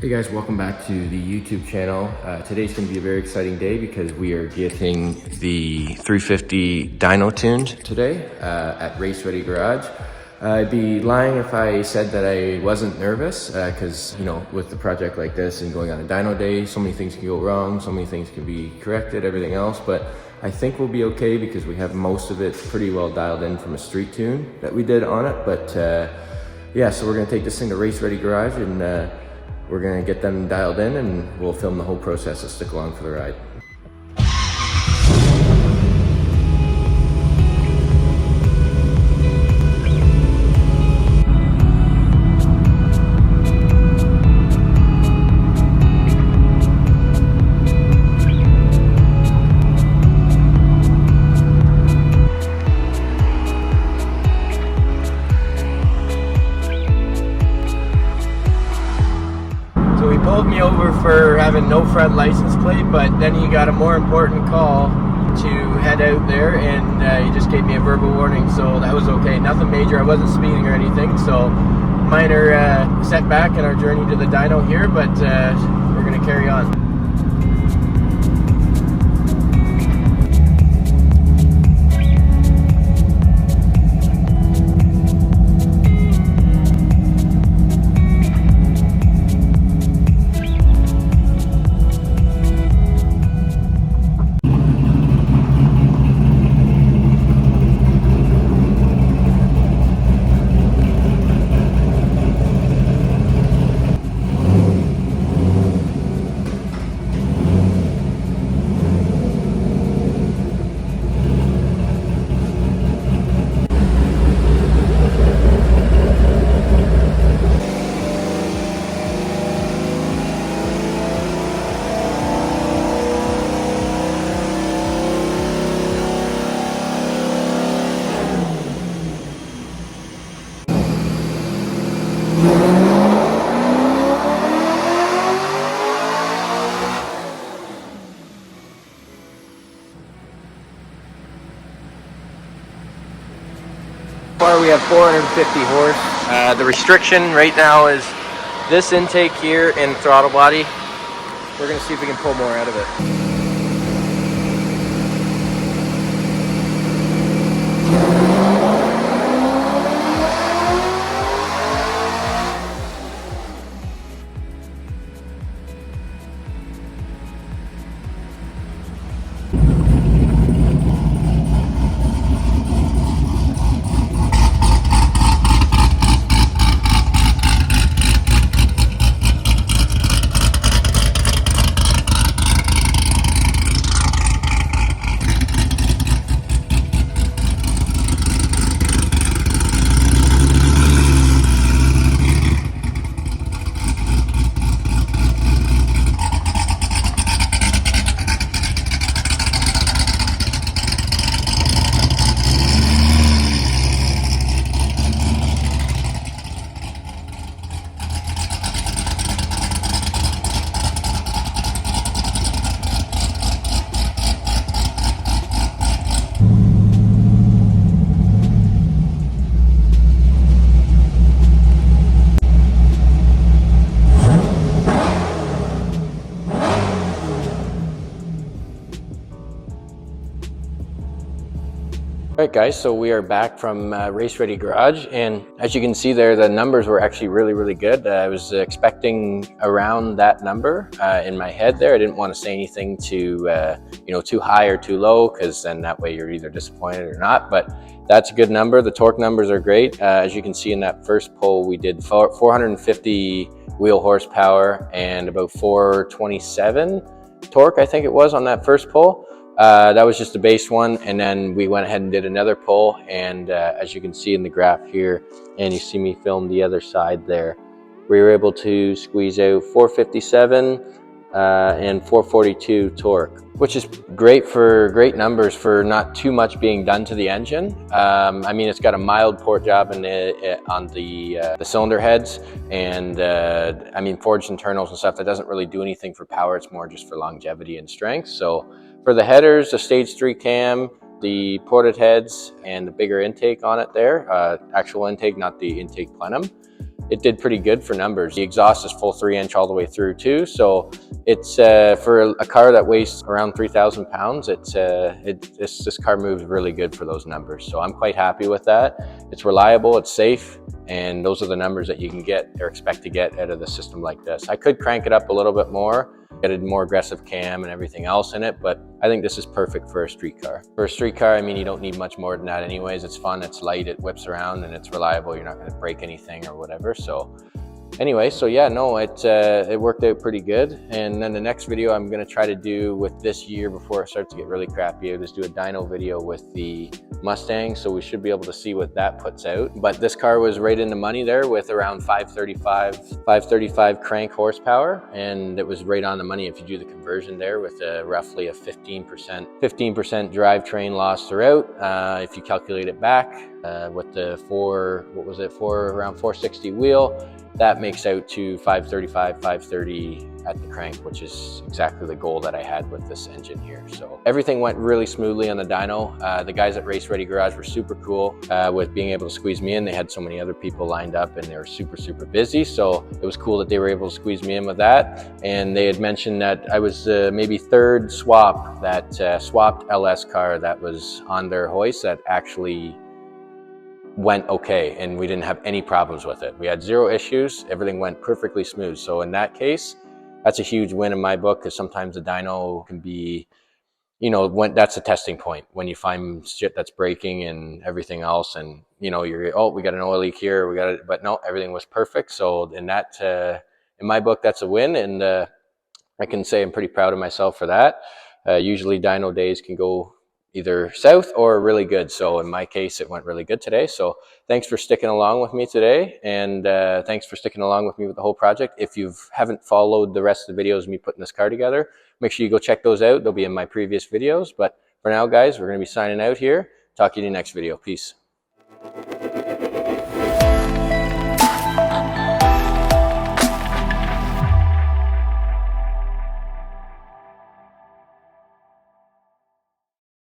Hey guys, welcome back to the YouTube channel. Today's going to be a very exciting day because we are getting the 350 dyno tuned today at Race Ready Garage. I'd be lying if I said that I wasn't nervous because, you know, with a project like this and going on a dyno day, so many things can go wrong, so many things can be corrected, everything else. But I think we'll be okay because we have most of it pretty well dialed in from a street tune that we did on it. But yeah, so we're going to take this thing to Race Ready Garage and we're gonna get them dialed in and we'll film the whole process, so stick along for the ride. Pulled me over for having no front license plate, but then he got a more important call to head out there, and he just gave me a verbal warning, so that was okay. Nothing major, I wasn't speeding or anything, so minor setback in our journey to the dyno here, but we're gonna carry on. We have 450 horse. The restriction right now is this intake here and throttle body. We're going to see if we can pull more out of it. Alright guys, so we are back from Race Ready Garage, and as you can see there, the numbers were actually really good. I was expecting around that number in my head there. I didn't want to say anything too you know, too high or too low, because then that way you're either disappointed or not, but that's a good number. The torque numbers are great. As you can see in that first pull, we did 450 wheel horsepower and about 427 torque, I think it was, on that first pull. That was just the base one, and then we went ahead and did another pull, and as you can see in the graph here, and you see me film the other side there, we were able to squeeze out 457 and 442 torque, which is great numbers for not too much being done to the engine. I mean, it's got a mild port job on the cylinder heads, and I mean, forged internals and stuff, that doesn't really do anything for power. It's more just for longevity and strength. So for the headers, the stage 3 cam, the ported heads, and the bigger intake on it there, actual intake, not the intake plenum. it did pretty good for numbers. The exhaust is full 3-inch all the way through too, so it's for a car that weighs around 3,000 pounds, this car moves really good for those numbers. So I'm quite happy with that. It's reliable, it's safe, and those are the numbers that you can get or expect to get out of the system like this. I could crank it up a little bit more, get a more aggressive cam and everything else in it, but I think this is perfect for a street car. For a street car, I mean, you don't need much more than that anyways. It's fun, it's light, it whips around, and it's reliable. You're not going to break anything or whatever. So anyway, so yeah, no, it worked out pretty good. And then the next video I'm going to try to do with this year before it starts to get really crappy, I'll just do a dyno video with the Mustang, so we should be able to see what that puts out. But this car was right in the money there with around 535 crank horsepower, and it was right on the money if you do the conversion there with roughly a 15% drivetrain loss throughout. If you calculate it back with the around 460 wheel, that makes out to 535, 530 at the crank, which is exactly the goal that I had with this engine here. So everything went really smoothly on the dyno. The guys at Race Ready Garage were super cool with being able to squeeze me in. They had so many other people lined up and they were super, super busy. So it was cool that they were able to squeeze me in with that. And they had mentioned that I was maybe third swap, that swapped LS car that was on their hoist that actually went okay, and we didn't have any problems with it. We had zero issues, everything went perfectly smooth. So in that case, that's a huge win in my book, because sometimes the dyno can be, you know, that's a testing point when you find shit that's breaking and everything else, and you know, oh, we got an oil leak here, we got it, but no, everything was perfect. So in that, in my book, that's a win, and I can say I'm pretty proud of myself for that. Usually dyno days can go either south or really good. So in my case, it went really good today. So thanks for sticking along with me today. And thanks for sticking along with me with the whole project. If you haven't followed the rest of the videos of me putting this car together, make sure you go check those out. They'll be in my previous videos. But for now, guys, we're going to be signing out here. Talk to you in the next video. Peace.